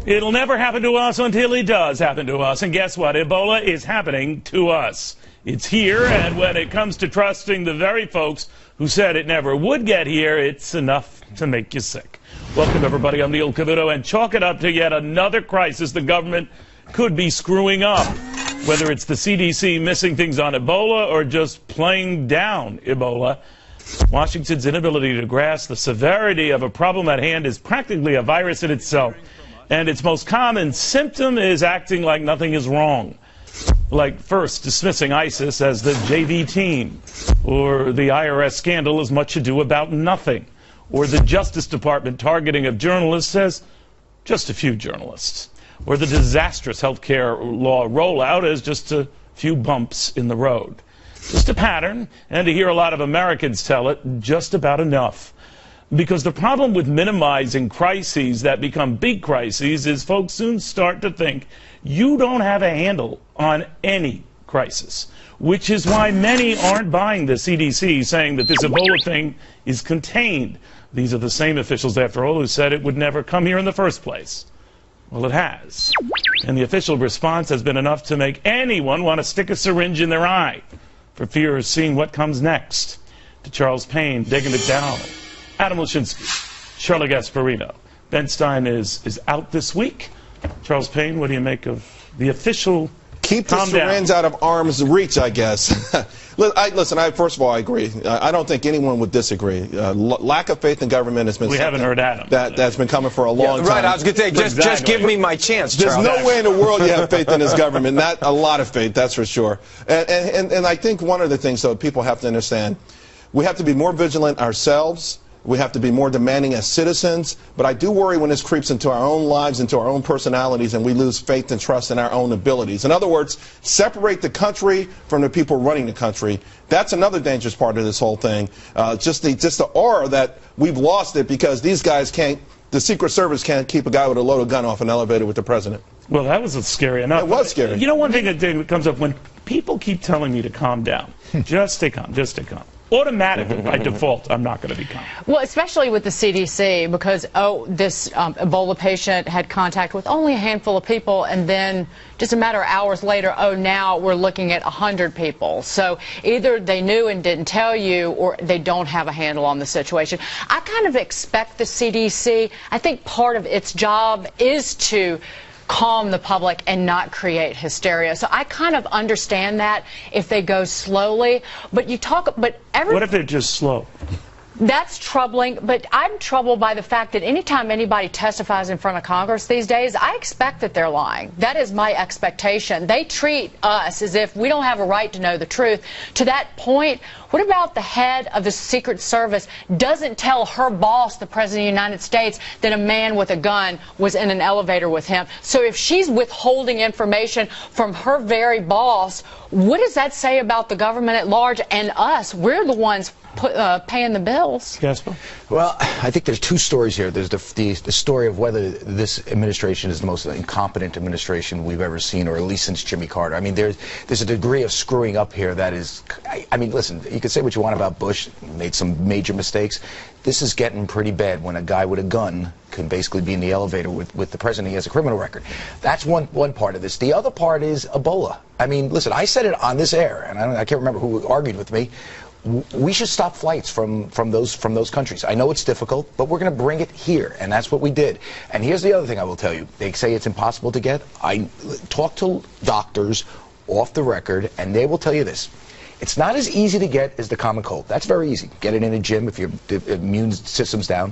It'll never happen to us until it does happen to us. And guess what? Ebola is happening to us. It's here, and when it comes to trusting the very folks who said it never would get here, it's enough to make you sick. Welcome, everybody. I'm Neil Cavuto, and chalk it up to yet another crisis the government could be screwing up. Whether it's the CDC missing things on Ebola or just playing down Ebola, Washington's inability to grasp the severity of a problem at hand is practically a virus in itself. And its most common symptom is acting like nothing is wrong. Like first dismissing ISIS as the JV team, or the IRS scandal as much ado about nothing, or the Justice Department targeting of journalists as just a few journalists, or the disastrous healthcare law rollout as just a few bumps in the road. Just a pattern, and to hear a lot of Americans tell it, just about enough. Because the problem with minimizing crises that become big crises is folks soon start to think you don't have a handle on any crisis, which is why many aren't buying the CDC saying that this Ebola thing is contained. These are the same officials, after all, who said it would never come here in the first place. Well, it has. And the official response has been enough to make anyone want to stick a syringe in their eye for fear of seeing what comes next. To Charles Payne, Dagan McDowell, Adam Lashinsky, Charlotte Gasparino. Ben Stein is out this week. Charles Payne, what do you make of the official keep the syringe out of arm's reach, I guess? Listen, first of all, I agree. I don't think anyone would disagree. Lack of faith in government has been haven't heard Adam. That's been coming for a long time. Right, I was going to say, just give me my chance, There's Charles. no way in the world you have faith in this government. Not a lot of faith, that's for sure. And I think one of the things, though, people have to understand, we have to be more vigilant ourselves. We have to be more demanding as citizens, but I do worry when this creeps into our own lives, into our own personalities, and we lose faith and trust in our own abilities. In other words, separate the country from the people running the country. That's another dangerous part of this whole thing. Just the aura that we've lost it because these guys can't, the Secret Service can't keep a guy with a loaded gun off an elevator with the president. Well, that was scary enough. It was scary. You know, one thing that comes up when people keep telling me to calm down, just stay calm, just stay calm. Automatically, by default, I'm not going to be calm. Well, especially with the CDC, because, this Ebola patient had contact with only a handful of people, and then just a matter of hours later, now we're looking at 100 people. So either they knew and didn't tell you, or they don't have a handle on the situation. I kind of expect the CDC, I think part of its job is to calm the public and not create hysteria. So I kind of understand that if they go slowly, but what if they're just slow? That's troubling, but I'm troubled by the fact that anytime anybody testifies in front of Congress these days, I expect that they're lying. That is my expectation. They treat us as if we don't have a right to know the truth. To that point, what about the head of the Secret Service doesn't tell her boss, the President of the United States, that a man with a gun was in an elevator with him? So if she's withholding information from her very boss, what does that say about the government at large and us? We're the ones paying the bills. Jasper? Well, I think there's two stories here. There's the story of whether this administration is the most incompetent administration we've ever seen, or at least since Jimmy Carter. I mean, there's a degree of screwing up here that is, I mean, listen, you can say what you want about Bush, made some major mistakes. This is getting pretty bad when a guy with a gun can basically be in the elevator with the president. He has a criminal record. That's one part of this. The other part is Ebola. I mean, listen, I said it on this air, and I can't remember who argued with me. We should stop flights from those countries. I know it's difficult, but we're going to bring it here, and that's what we did. And here's the other thing I will tell you. They say it's impossible to get. I talk to doctors off the record, and they will tell you this. It's not as easy to get as the common cold. That's very easy. Get it in a gym if your immune system's down.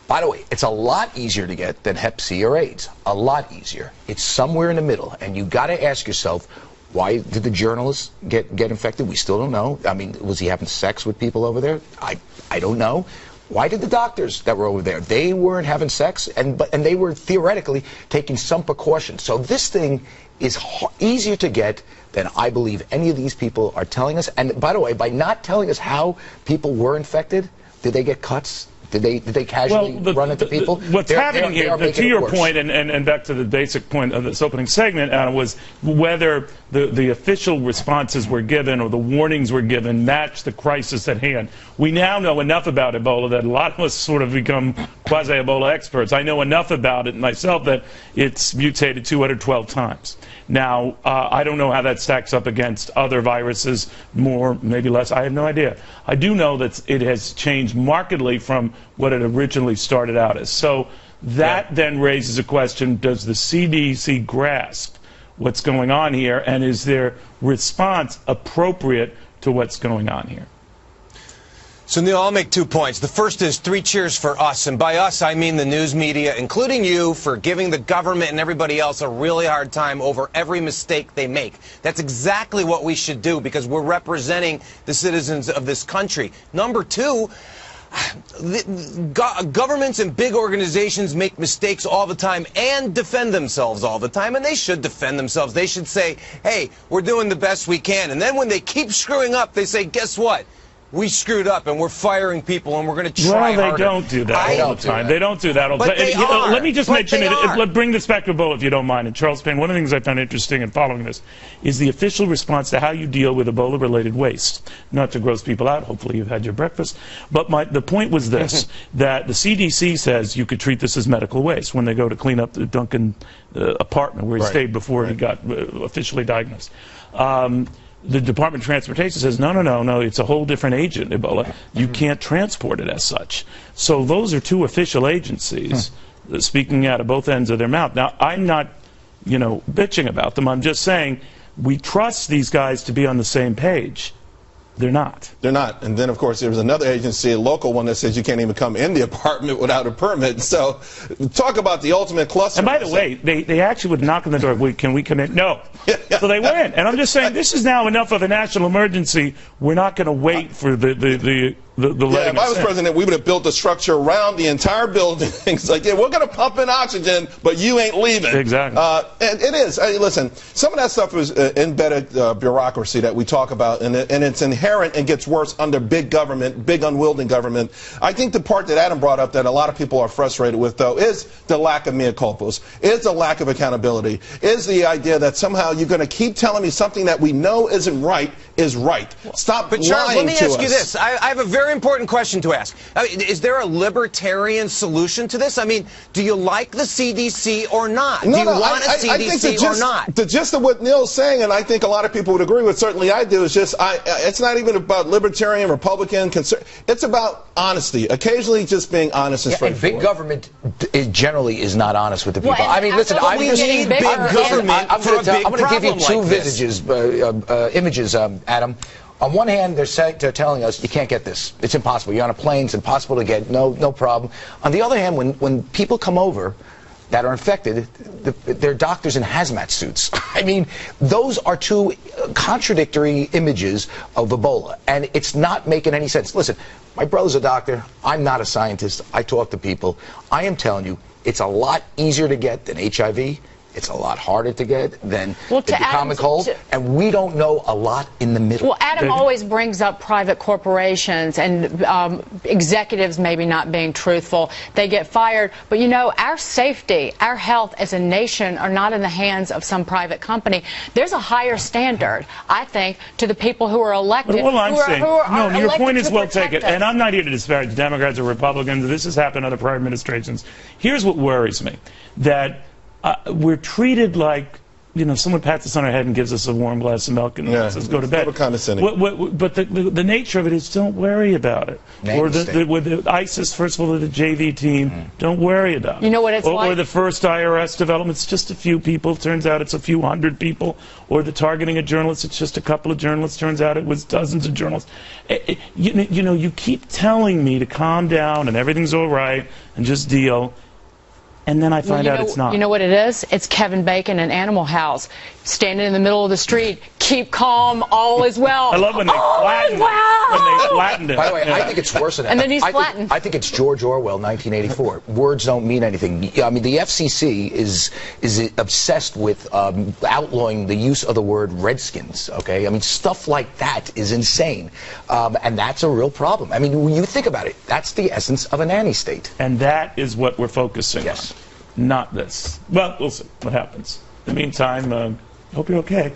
By the way, it's a lot easier to get than Hep C or AIDS. A lot easier. It's somewhere in the middle, and you got to ask yourself, why did the journalist get infected? We still don't know. I mean, was he having sex with people over there? I don't know. Why did the doctors that were over there? They weren't having sex, and they were theoretically taking some precautions. So this thing is easier to get than I believe any of these people are telling us. And by the way, by not telling us how people were infected, did they get cuts? Did they casually run into people? What's happening here, to your point, and back to the basic point of this opening segment, was whether the official responses were given or the warnings were given match the crisis at hand. We now know enough about Ebola that a lot of us sort of become quasi-Ebola experts. I know enough about it myself that it's mutated 212 times. Now, I don't know how that stacks up against other viruses, more, maybe less. I have no idea. I do know that it has changed markedly from what it originally started out as. So that then raises a question, does the CDC grasp what's going on here, and is their response appropriate to what's going on here? So, Neil, I'll make 2 points. The first is 3 cheers for us, and by us I mean the news media, including you, for giving the government and everybody else a really hard time over every mistake they make. That's exactly what we should do, because we're representing the citizens of this country. Number 2, governments and big organizations make mistakes all the time and defend themselves all the time, and they should defend themselves. They should say, hey, we're doing the best we can. And then when they keep screwing up, they say, guess what? We screwed up, and we're firing people, and we're going to try harder. Well, they don't do that all the time. They don't do that all the time. They are. Let me just mention it. Let's bring this back to Ebola, if you don't mind. And Charles Payne, one of the things I found interesting in following this is the official response to how you deal with Ebola-related waste. Not to gross people out. Hopefully you've had your breakfast. But the point was this, that the CDC says you could treat this as medical waste when they go to clean up the Duncan apartment where he stayed before he got officially diagnosed. The Department of Transportation says, no, it's a whole different agent, Ebola. You can't transport it as such. So those are 2 official agencies speaking out of both ends of their mouth. Now, I'm not, bitching about them. I'm just saying we trust these guys to be on the same page. They're not. They're not. And then, of course, there was another agency, a local one, that says you can't even come in the apartment without a permit. So talk about the ultimate cluster. And by the way, they actually would knock on the door. Can we come in? No. So they went. And I'm just saying, this is now enough of a national emergency. We're not going to wait for the if I was president, we would have built a structure around the entire building. It's like, yeah, we're going to pump in oxygen, but you ain't leaving. Exactly. And it is. Listen, some of that stuff is embedded bureaucracy that we talk about, and it's inherent and gets worse under big government, big unwielding government. I think the part that Adam brought up that a lot of people are frustrated with, though, is the lack of mea culpas, is the lack of accountability, is the idea that somehow you're going to keep telling me something that we know isn't right is right. Stop lying to us. But Charles, let me ask you this. I have a very important question to ask. I mean, is there a libertarian solution to this? I mean, do you like the CDC or not? Do you want a CDC or not? The gist of what Neil's saying, and I think a lot of people would agree with, certainly I do, is just it's not even about libertarian, Republican, it's about honesty. Occasionally just being honest and straightforward. And big government generally is not honest with the people. Well, I mean, listen, I'm going to give you 2 images, Adam. On one hand, they're telling us you can't get this. It's impossible. You're on a plane. It's impossible to get. No problem. On the other hand, when people come over that are infected, they're doctors in hazmat suits. I mean, those are 2 contradictory images of Ebola, and it's not making any sense. Listen, my brother's a doctor. I'm not a scientist. I talk to people. I am telling you, it's a lot easier to get than HIV. It's a lot harder to get than the common cold, and we don't know a lot in the middle. Well, Adam always brings up private corporations and executives maybe not being truthful. They get fired. But, our safety, our health as a nation are not in the hands of some private company. There's a higher standard, I think, to the people who are elected. But I'm saying, your point is well taken. And I'm not here to disparage Democrats or Republicans. This has happened under prior administrations. Here's what worries me, that we're treated like, someone pats us on our head and gives us a warm glass of milk and says, go to bed. Condescending. But the nature of it is, don't worry about it. Or with the ISIS, first of all, the JV team, don't worry about it. You know what it's like? Or the first IRS development, it's just a few people. Turns out it's a few hundred people. Or the targeting of journalists, it's just a couple of journalists. Turns out it was dozens of journalists. You keep telling me to calm down and everything's all right and just deal. And then I find out it's not. You know what it is? It's Kevin Bacon in Animal House, standing in the middle of the street. Keep calm, all is well. I love when they flattened it. By the way, I think it's worse than that. And then he's flattened. I think it's George Orwell, 1984. Words don't mean anything. I mean, the FCC is obsessed with outlawing the use of the word Redskins. Okay, I mean, stuff like that is insane, and that's a real problem. I mean, when you think about it, that's the essence of a nanny state. And that is what we're focusing on. Not this. Well, we'll see what happens. In the meantime, hope you're okay.